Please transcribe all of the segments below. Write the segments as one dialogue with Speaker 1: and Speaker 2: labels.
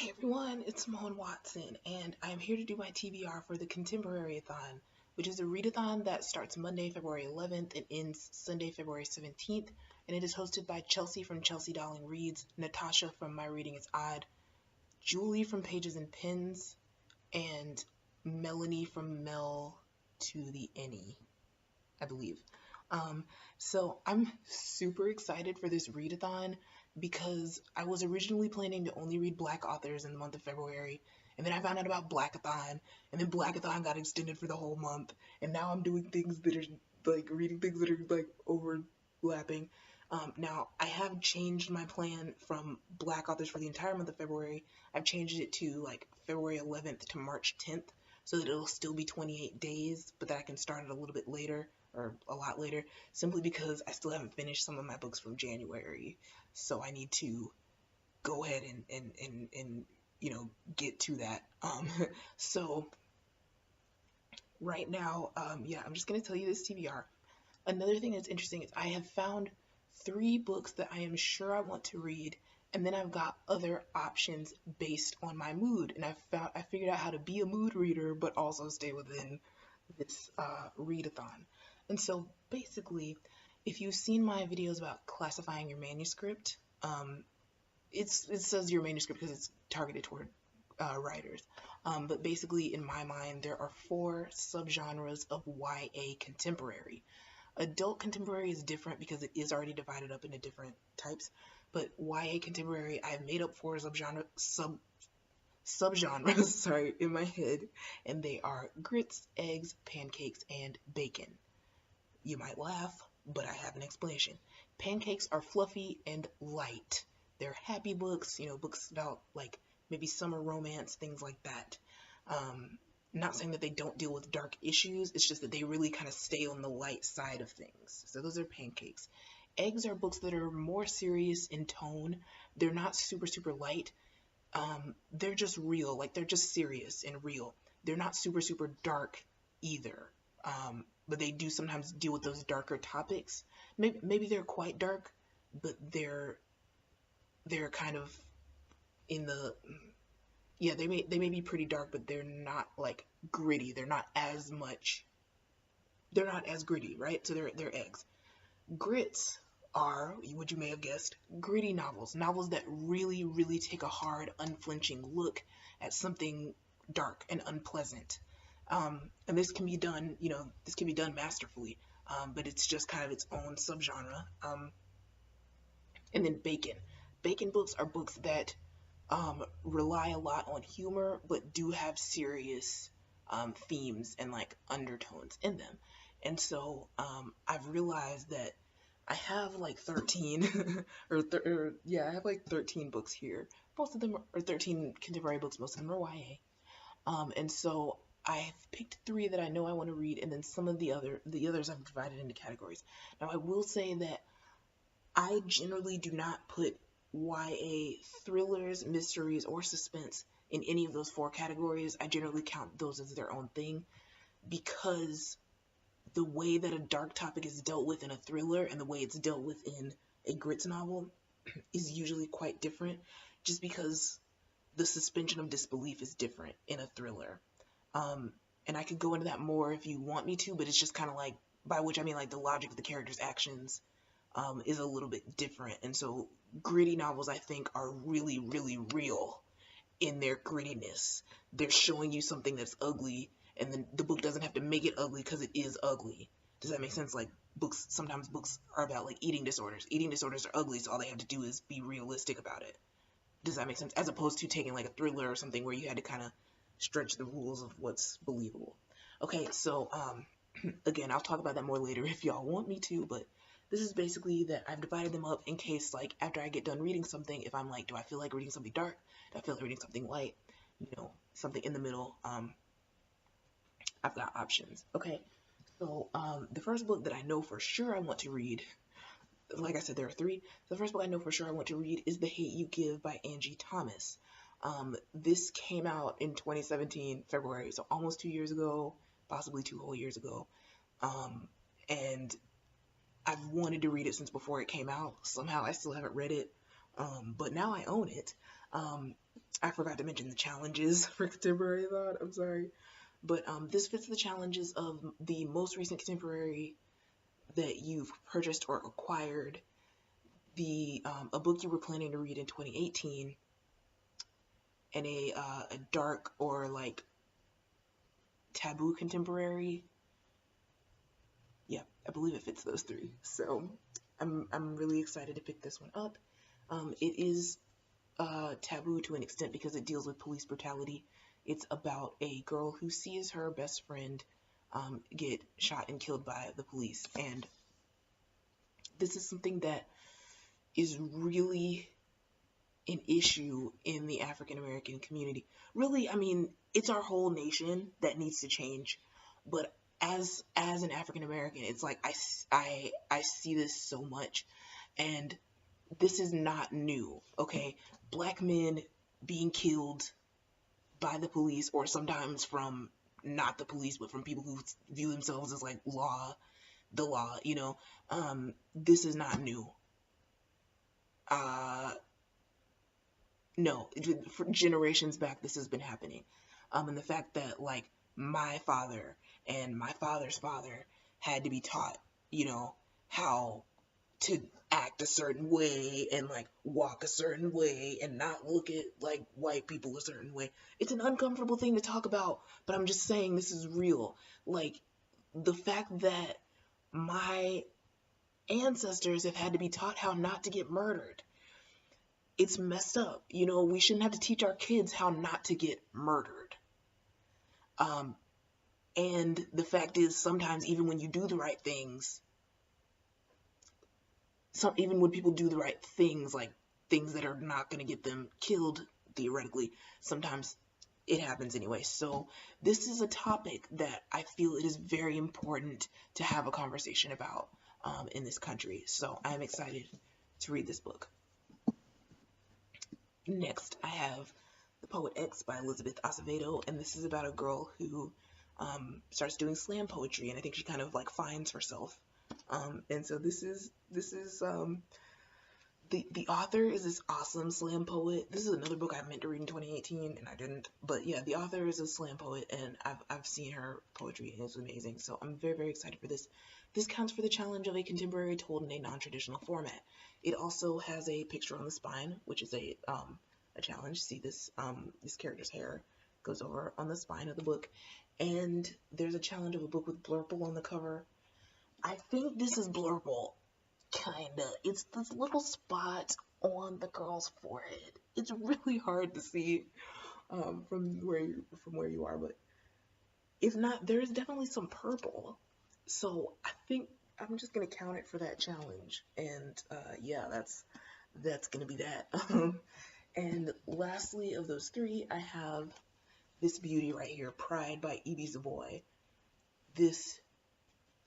Speaker 1: Hey everyone, it's Simone Watson, and I'm here to do my TBR for the Contemporaryathon, which is a readathon that starts Monday, February 11th and ends Sunday, February 17th, and it is hosted by Chelsea from Chelsea Darling Reads, Natasha from My Reading is Odd, Julie from Pages and Pens, and Melanie from Mel to the Any, I believe. Um, so I'm super excited for this readathon because I was originally planning to only read Black authors in the month of February, and then I found out about Blackathon, and then Blackathon got extended for the whole month, and now I'm doing things that are like reading things that are like overlapping. Now I have changed my plan from Black authors for the entire month of February. I've changed it to like February 11th to March 10th, so that it'll still be 28 days, but that I can start it a little bit later or a lot later, simply because I still haven't finished some of my books from January. So I need to go ahead and get to that. So right now, yeah, I'm just gonna tell you this TBR. Another thing that's interesting is I have found 3 books that I am sure I want to read, and then I've got other options based on my mood, and I figured out how to be a mood reader but also stay within this readathon. And so basically, if you've seen my videos about classifying your manuscript, it says your manuscript because it's targeted toward writers. But basically, in my mind, there are 4 subgenres of YA contemporary. Adult contemporary is different because it is already divided up into different types. But YA contemporary, I've made up 4 subgenres, sorry, in my head, and they are grits, eggs, pancakes, and bacon. You might laugh, but I have an explanation. Pancakes are fluffy and light. They're happy books, books about like maybe summer romance, things like that. Not saying that they don't deal with dark issues, it's just that they really kind of stay on the light side of things. So those are pancakes. Eggs are books that are more serious in tone. They're not super, super light. They're just real, like they're just serious and real. They're not super, super dark either. But they do sometimes deal with those darker topics. Maybe they're quite dark, but they're kind of in the, yeah, they may be pretty dark, but they're not like gritty. They're not as gritty, right? So they're eggs. Grits are, what you may have guessed, gritty novels. Novels that really, really take a hard, unflinching look at something dark and unpleasant. And this can be done masterfully, but it's just kind of its own subgenre. And then bacon. Bacon books are books that rely a lot on humor, but do have serious themes and like undertones in them. And so I've realized that I have like 13 yeah, I have like 13 books here. Most of them are 13 contemporary books, most of them are YA. And so I've picked 3 that I know I want to read, and then some of the others I've divided into categories. Now I will say that I generally do not put YA thrillers, mysteries, or suspense in any of those 4 categories. I generally count those as their own thing because the way that a dark topic is dealt with in a thriller and the way it's dealt with in a grits novel is usually quite different, just because the suspension of disbelief is different in a thriller. And I could go into that more if you want me to, but it's just kind of like, by which I mean like the logic of the characters' actions is a little bit different. And so gritty novels, I think, are really, really real in their grittiness. They're showing you something that's ugly, and then the book doesn't have to make it ugly because it is ugly. Does that make sense? Like sometimes books are about like eating disorders. Eating disorders are ugly, so all they have to do is be realistic about it. Does that make sense? As opposed to taking like a thriller or something where you had to kind of stretch the rules of what's believable. Okay, so again, I'll talk about that more later if y'all want me to, but this is basically that I've divided them up in case, like, after I get done reading something, if I'm like, do I feel like reading something dark? Do I feel like reading something light? Something in the middle. I've got options. Okay, so the first book that I know for sure I want to read, like I said, there are 3. The first book I know for sure I want to read is The Hate U Give by Angie Thomas. This came out in 2017, February, so almost 2 years ago, possibly 2 whole years ago. And I've wanted to read it since before it came out. Somehow I still haven't read it. but now I own it. I forgot to mention the challenges for Contemporaryathon. I'm sorry. But this fits the challenges of the most recent contemporary that you've purchased or acquired, the a book you were planning to read in 2018, and a dark or like taboo contemporary. Yeah, I believe it fits those three. So I'm really excited to pick this one up. It is taboo to an extent because it deals with police brutality. It's about a girl who sees her best friend get shot and killed by the police, and this is something that is really an issue in the African American community. Really, I mean, it's our whole nation that needs to change, but as an African American, it's like I see this so much, and this is not new. Okay, black men being killed by the police, or sometimes from not the police but from people who view themselves as like the law, this is not new. No, for generations back this has been happening. And the fact that like my father and my father's father had to be taught, how to act a certain way and like walk a certain way and not look at like white people a certain way. It's an uncomfortable thing to talk about, but I'm just saying this is real. Like the fact that my ancestors have had to be taught how not to get murdered. It's messed up. We shouldn't have to teach our kids how not to get murdered. And the fact is, sometimes even when you do the right things, even when people do the right things, like things that are not going to get them killed, theoretically, sometimes it happens anyway. So this is a topic that I feel it is very important to have a conversation about in this country. So I'm excited to read this book. Next, I have The Poet X by Elizabeth Acevedo, and this is about a girl who starts doing slam poetry, and I think she kind of like finds herself. And so this is the author is this awesome slam poet. This is another book I meant to read in 2018 and I didn't. But yeah, the author is a slam poet, and I've seen her poetry and it's amazing. So I'm very, very excited for this. This counts for the challenge of a contemporary told in a non-traditional format. It also has a picture on the spine, which is a challenge. See this this character's hair goes over on the spine of the book, and there's a challenge of a book with blurple on the cover. I think this is blurple, kinda. It's this little spot on the girl's forehead. It's really hard to see from where you are, but if not, there's definitely some purple. So I think I'm just gonna count it for that challenge, and yeah, that's gonna be that. And lastly, of those three, I have this beauty right here, Pride by Evie Savoy. This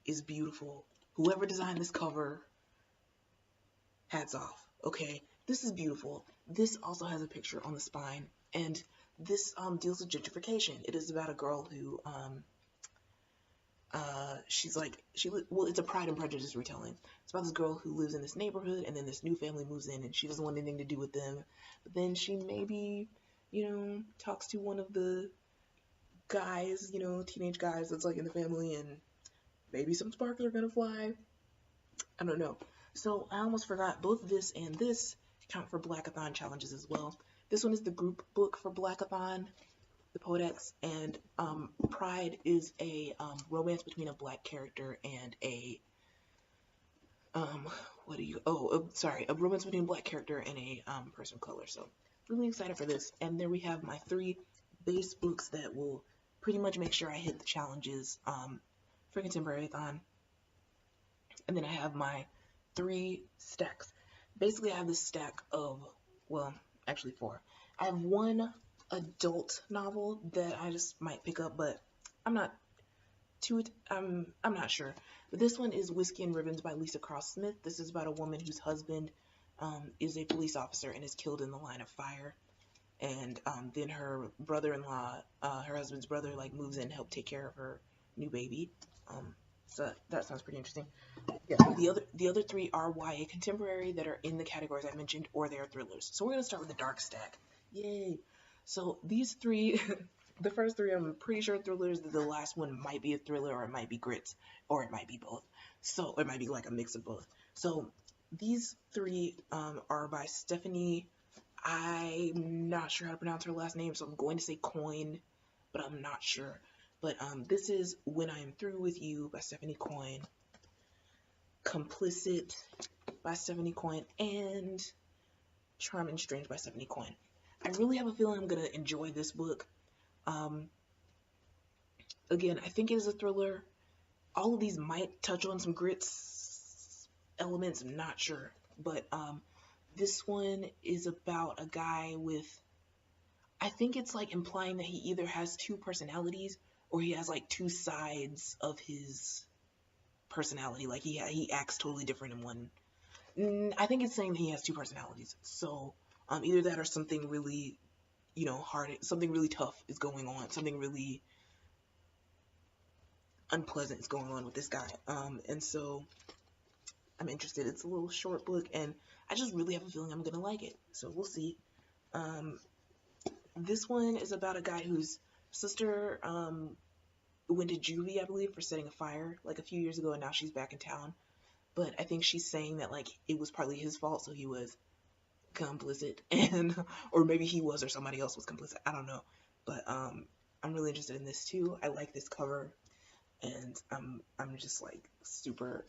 Speaker 1: is beautiful. Whoever designed this cover, hats off. Okay, this is beautiful. This also has a picture on the spine, and this deals with gentrification. It is about a girl who well, it's a Pride and Prejudice retelling. It's about this girl who lives in this neighborhood, and then this new family moves in, and she doesn't want anything to do with them. But then she maybe, talks to one of the guys, teenage guys that's like in the family, and maybe some sparks are gonna fly. I don't know. So I almost forgot, both this and this count for Blackathon challenges as well. This one is the group book for Blackathon, The Poet X, and Pride is a romance between a black character and a a romance between a black character and a person of color. So really excited for this. And there we have my 3 base books that will pretty much make sure I hit the challenges for Contemporaryathon. And then I have my 3 stacks. Basically, I have this stack of, well, actually 4. I have 1 adult novel that I just might pick up, but I'm not sure. But this one is Whiskey and Ribbons by Lisa Cross Smith. This is about a woman whose husband is a police officer and is killed in the line of fire. And then her brother-in-law, her husband's brother, like moves in to help take care of her new baby. So that sounds pretty interesting. Yeah, the other three are YA contemporary that are in the categories I mentioned, or they are thrillers. So we're gonna start with the dark stack. Yay! So these three, the first three I'm pretty sure thrillers. The last one might be a thriller, or it might be grits, or it might be both. So it might be like a mix of both. So these three are by Stephanie. I'm not sure how to pronounce her last name, so I'm going to say Coin, but I'm not sure. But this is When I Am Through With You by Stephanie Coin, Complicit by Stephanie Coin, and Charm and Strange by Stephanie Coin. I really have a feeling I'm gonna enjoy this book. Again, I think it is a thriller. All of these might touch on some grits elements, I'm not sure. But this one is about a guy with, I think it's like implying that he either has two personalities or he has like two sides of his personality. Like he acts totally different in one. I think it's saying that he has two personalities. So either that or something really, hard, something really tough is going on. Something really unpleasant is going on with this guy. And so I'm interested. It's a little short book, and I just really have a feeling I'm gonna like it. So we'll see. This one is about a guy whose sister went to juvie, I believe, for setting a fire like a few years ago, and now she's back in town. But I think she's saying that like it was partly his fault, so he was complicit, and or maybe he was, or somebody else was complicit. I don't know. But I'm really interested in this too. I like this cover, and I'm just like super.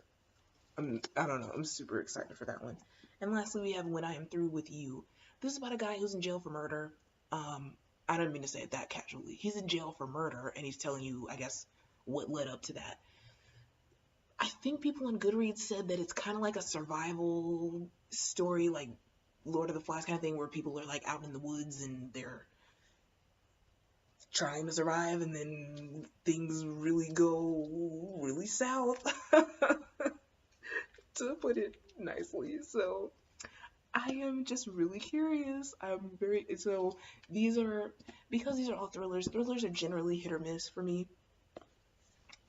Speaker 1: I don't know. I'm super excited for that one. And lastly, we have When I Am Through With You. This is about a guy who's in jail for murder. I don't mean to say it that casually. He's in jail for murder, and he's telling you, I guess, what led up to that. I think people on Goodreads said that it's kind of like a survival story, like Lord of the Flies kind of thing, where people are like out in the woods and they're trying to survive, and then things really go really south, to put it nicely. So I am just really curious. So because these are all thrillers. Thrillers are generally hit or miss for me,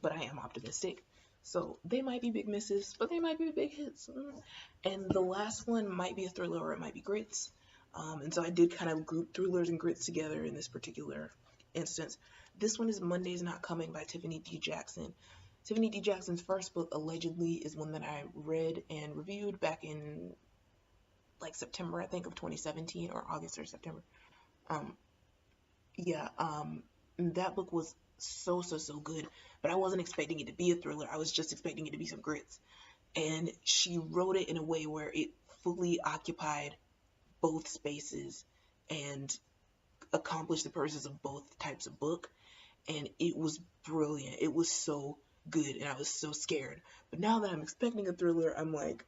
Speaker 1: but I am optimistic. So they might be big misses, but they might be big hits. And the last one might be a thriller, or it might be grits. And so I did kind of group thrillers and grits together in this particular instance. This one is Monday's Not Coming by Tiffany D. Jackson. Tiffany D. Jackson's first book, allegedly, is one that I read and reviewed back in like September, I think, of 2017, or August or September. Um, yeah, that book was so good, but I wasn't expecting it to be a thriller. I was just expecting it to be some grits. And she wrote it in a way where it fully occupied both spaces and accomplished the purposes of both types of book. And it was brilliant. It was so good, and I was so scared. But now that I'm expecting a thriller, I'm like,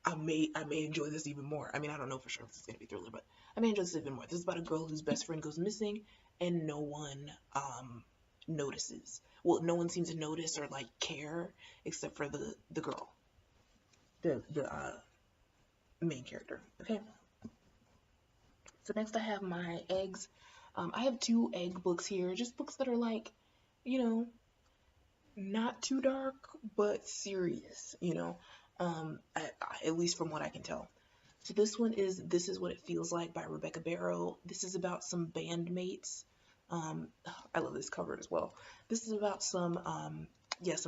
Speaker 1: I may enjoy this even more. I mean, I don't know for sure if this is gonna be a thriller, but I may enjoy this even more. This is about a girl whose best friend goes missing, and no one notices. Well, no one seems to notice or like care except for the girl, the main character. Okay. So next I have my eggs. I have two egg books here, just books that are like, you know, not too dark but serious. At least from what I can tell. So this one is This Is What It Feels Like by Rebecca Barrow. This is about some bandmates. I love this cover as well. This is about some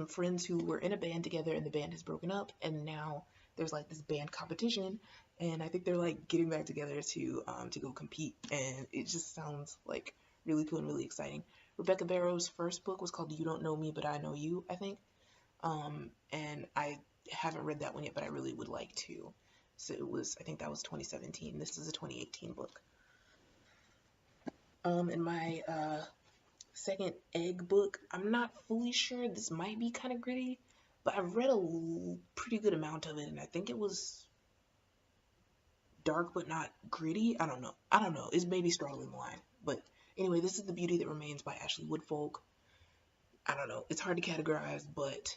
Speaker 1: friends who were in a band together, and the band has broken up, and now there's like this band competition, and I think they're like getting back together to go compete, and it just sounds like really cool and really exciting. Rebecca Barrow's first book was called You Don't Know Me, But I Know You, I think. And I haven't read that one yet, but I really would like to. So I think that was 2017. This is a 2018 book. In my second egg book, I'm not fully sure. This might be kind of gritty, but I've read a pretty good amount of it, and I think it was dark but not gritty. I don't know. It's maybe straddling the line. But anyway, this is The Beauty That Remains by Ashley Woodfolk. I don't know. It's hard to categorize, but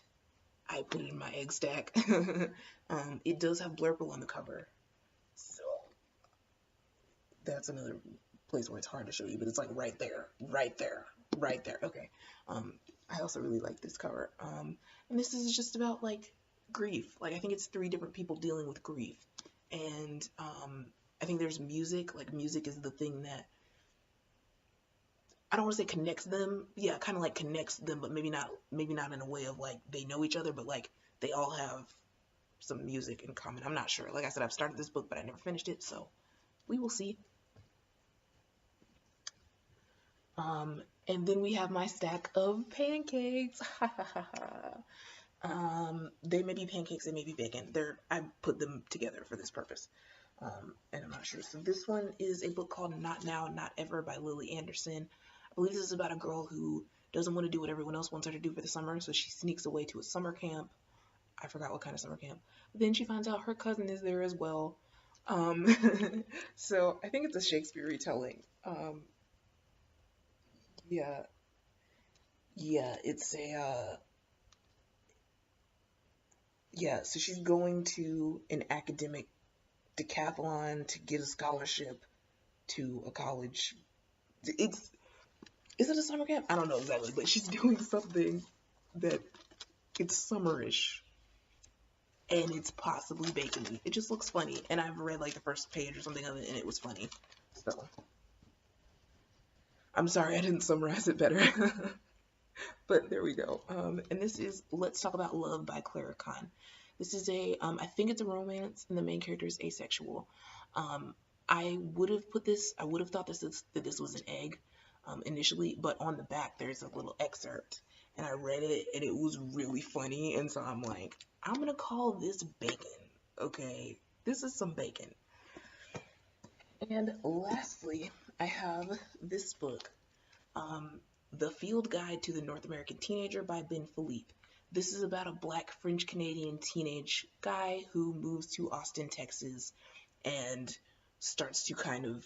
Speaker 1: I put it in my egg stack. It does have blurple on the cover, so that's another place where it's hard to show you, but it's like right there. right there. Okay. I also really like this cover. And this is just about like grief. Like I think it's three different people dealing with grief, and I think there's music. Like music is the thing that I don't want to say connects them. Yeah, kind of like connects them, but maybe not in a way of like they know each other, but like they all have some music in common. I'm not sure. Like I said, I've started this book, but I never finished it, so we will see. And then we have my stack of pancakes. They may be pancakes, they may be bacon. I put them together for this purpose. And I'm not sure. So this one is a book called Not Now, Not Ever by Lily Anderson. I believe this is about a girl who doesn't want to do what everyone else wants her to do for the summer, so she sneaks away to a summer camp. I forgot what kind of summer camp. But then she finds out her cousin is there as well. Um, so I think it's a Shakespeare retelling. Yeah, yeah, it's a yeah. So she's going to an academic decathlon to get a scholarship to a college. It's Is it a summer camp? I don't know exactly, but she's doing something that it's summerish and it's possibly bacon-y. It just looks funny, and I've read like the first page or something of it, and it was funny. So I'm sorry I didn't summarize it better, but there we go. And this is Let's Talk About Love by Clara Khan. This is I think it's a romance, and the main character is asexual. I would have thought that this was an egg, initially, but on the back there's a little excerpt, and I read it, and it was really funny, and so I'm like, I'm gonna call this bacon, okay? This is some bacon. And lastly, I have this book, The Field Guide to the North American Teenager by Ben Philippe. This is about a black French-Canadian teenage guy who moves to Austin, Texas, and starts to kind of,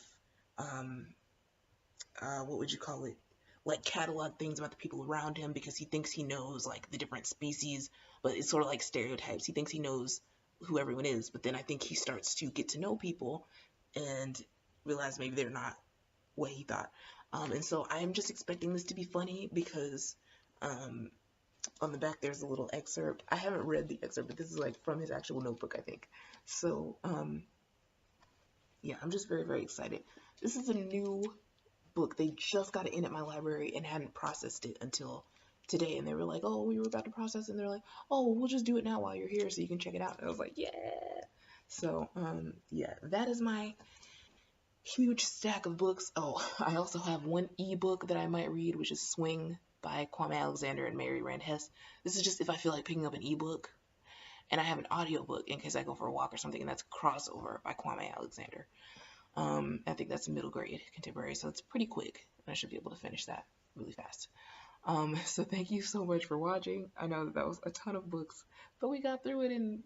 Speaker 1: what would you call it? Like catalog things about the people around him because he thinks he knows like the different species, but it's sort of like stereotypes. He thinks he knows who everyone is, but then I think he starts to get to know people and realize maybe they're not what he thought. And so I'm just expecting this to be funny because on the back there's a little excerpt. I haven't read the excerpt, but this is like from his actual notebook, I think. So yeah, I'm just very, very excited. This is a new book. They just got it in at my library and hadn't processed it until today. And they were like, oh, we were about to process. And they're like, oh, we'll just do it now while you're here so you can check it out. And I was like, yeah. So, yeah, that is my huge stack of books. Oh, I also have one ebook that I might read, which is Swing by Kwame Alexander and Mary Rand Hess. This is just if I feel like picking up an ebook. And I have an audiobook in case I go for a walk or something, and that's Crossover by Kwame Alexander. I think that's a middle grade contemporary, so it's pretty quick, and I should be able to finish that really fast. So thank you so much for watching. I know that was a ton of books, but we got through it in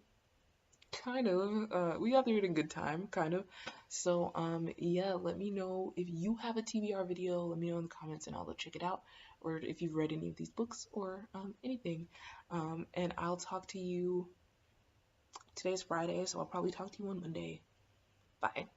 Speaker 1: we got through it in good time, kind of. So, yeah, let me know if you have a TBR video. Let me know in the comments, and I'll go check it out. Or if you've read any of these books or anything. And I'll talk to you. Today's Friday, so I'll probably talk to you on Monday. Bye.